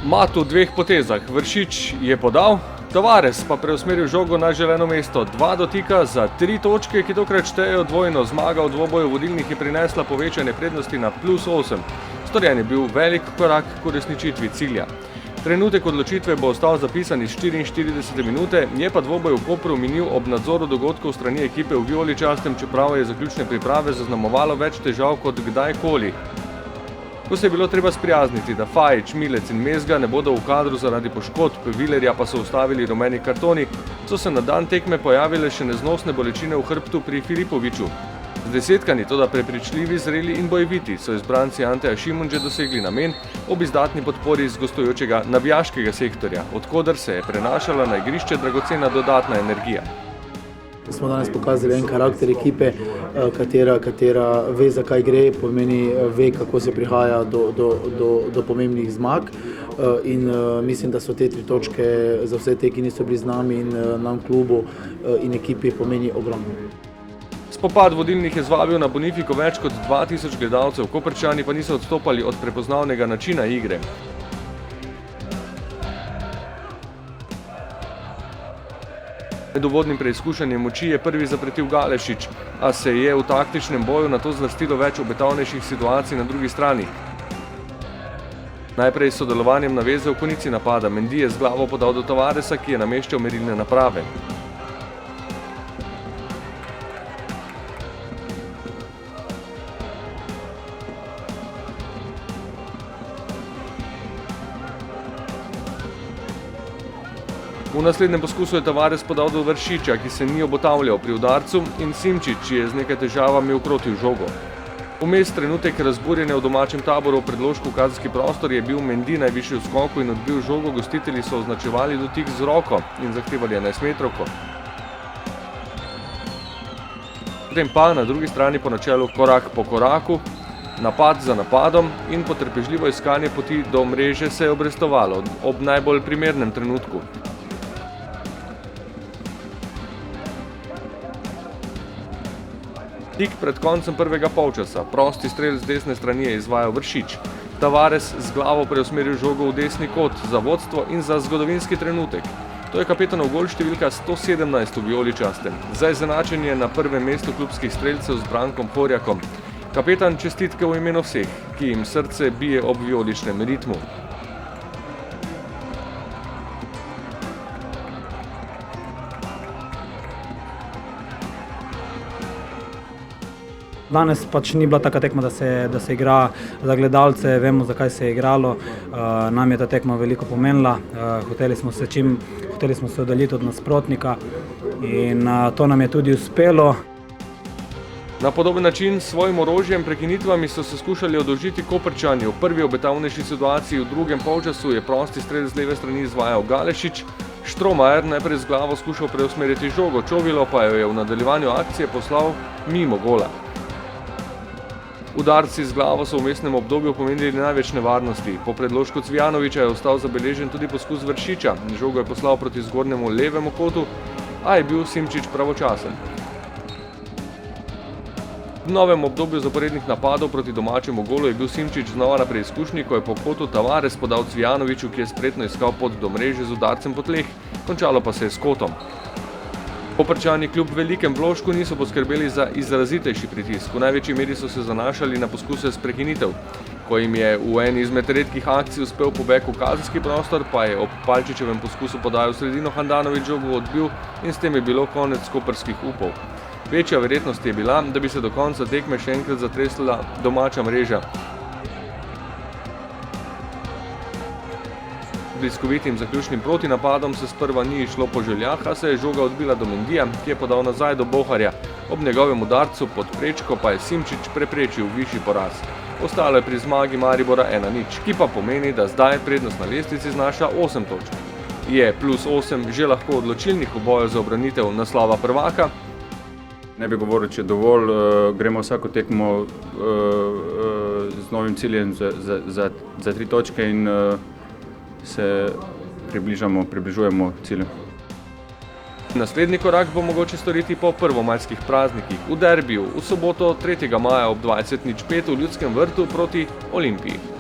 Mat v dveh potezah. Vršič je podal, Tavares pa preusmeril žogo na želeno mesto. 2 dotika za 3 točke, ki tokrat štejejo dvojno. Zmaga v dvoboju vodilnih je prinesla povečanje prednosti na +8. Storjen je bil velik korak k uresničitvi cilja. Trenutek odločitve bo ostal zapisan iz 44 minute, je pa dvoboj v Kopru minil ob nadzoru dogodkov strani ekipe v vijoličastem, čeprav je zaključne priprave zaznamovalo več težav kot kdajkoli. Ko se je bilo treba sprijazniti, da Fajić, Milec in Mezga ne bodo v kadru zaradi poškodb, Vilerja pa so ustavili rumeni kartoni, so se na dan tekme pojavile še neznosne bolečine v hrbtu pri Filipoviću. Zdesetkani, toda prepričljivi, zreli in bojeviti so izbranci Anteja Šimundže dosegli namen ob izdatni podpori iz gostujočega navijaškega sektorja, od koder se je prenašala na igrišče dragocena dodatna energija. Smo danes pokazali en karakter ekipe, katera ve, zakaj gre, pomeni ve, kako se prihaja do pomembnih zmag. In mislim, da so te 3 točke za vse te, ki niso bili z nami in nam klubu in ekipi pomeni ogromno. Spopad vodilnih je zvabil na Bonifiko več kot 2000 gledalcev, Koprčani pa niso odstopali od prepoznavnega načina igre. Med uvodnim preizkušanjem moči je prvi zapretil Galešić, a se je v taktičnem boju nato zvrstilo več obetavnejših situacij na drugi strani. Najprej s sodelovanjem naveze v konici napada. Mendy je z glavo podal do Tavaresa, ki je nameščal merilne naprave. V naslednjem poskusu je Tavares podal do Vršiča, ki se ni obotavljal pri udarcu, in Simčič je z nekaj težavami ukrotil žogo. Vmes trenutek razburjenja v domačem taboru v predložku v kazenski prostor je bil Mendy najvišji v skoku in odbil žogo, gostitelji so označevali dotik z roko in zahtevali 11-metrovko. Potem pa na drugi strani po načelu korak po koraku, napad za napadom in potrpežljivo iskanje poti do mreže se je obrestovalo ob najbolj primernem trenutku. Tik pred koncem prvega polčasa prosti strel z desne strani je izvajal Vršič. Tavares z glavo preusmeril žogo v desni kot za vodstvo in za zgodovinski trenutek. To je kapetanov gol številka 117 v vijoličastem. Za izenačenje na prvem mestu klubskih strelcev z Brankom Horjakom. Kapetan, čestitke v imenu vseh, ki jim srce bije ob vijoličnem ritmu. Danes pač ni bila taka tekma, da se igra za gledalce, vemo, zakaj se je igralo. Nam je ta tekma veliko pomenila, hoteli smo se oddaljiti od nasprotnika in to nam je tudi uspelo. Na podoben način s svojim orožjem prekinitvami so se skušali oddolžiti Koprčani. V prvi obetavnejši situaciji v drugem polčasu je prosti strel z leve strani izvajal Galešić. Štromajer najprej z glavo skušal preusmeriti žogo, Čovilo pa jo je v nadaljevanju akcije poslal mimo gola. Udarci z glavo so v vmesnem obdobju pomenili največ nevarnosti. Po predložku Cvijanovića je ostal zabeležen tudi poskus Vršiča. Žogo je poslal proti zgornjemu levemu kotu, a je bil Simčič pravočasen. V novem obdobju zaporednih napadov proti domačemu golu je bil Simčič znova na preizkušnji, ko je po kotu Tavares podal Cvijanoviću, ki je spretno iskal pot do mreže z udarcem po tleh, končalo pa se je s kotom. Koprčani kljub velikem vložku niso poskrbeli za izrazitejši pritisk. V največji meri so se zanašali na poskuse s prekinitev. Ko jim je v eni izmed redkih akcij uspel pobeg v kazenski prostor, pa je ob Palčičevem poskusu podajal v sredino Handanović žogo odbil in s tem je bilo konec koprskih upov. Večja verjetnost je bila, da bi se do konca tekme še enkrat zatresla domača mreža. Bliskovitim zaključnim protinapadom se sprva ni išlo po željah, a se je žoga odbila do Mendyja, ki je podal nazaj do Boharja. Ob njegovem udarcu pod prečko pa je Simčič preprečil višji poraz. Ostalo je pri zmagi Maribora 1:0, ki pa pomeni, da zdaj prednost na lestvici znaša 8 točk. Je +8 že lahko odločilnih v boju za obranitev naslova prvaka? Ne bi govoril, če dovolj, gremo vsako tekmo z novim ciljem za 3 točke in se približujemo cilju. Naslednji korak bo mogoče storiti po prvomajskih praznikih v derbiju v soboto 3. maja ob 20:05 v Ljudskem vrtu proti Olimpiji.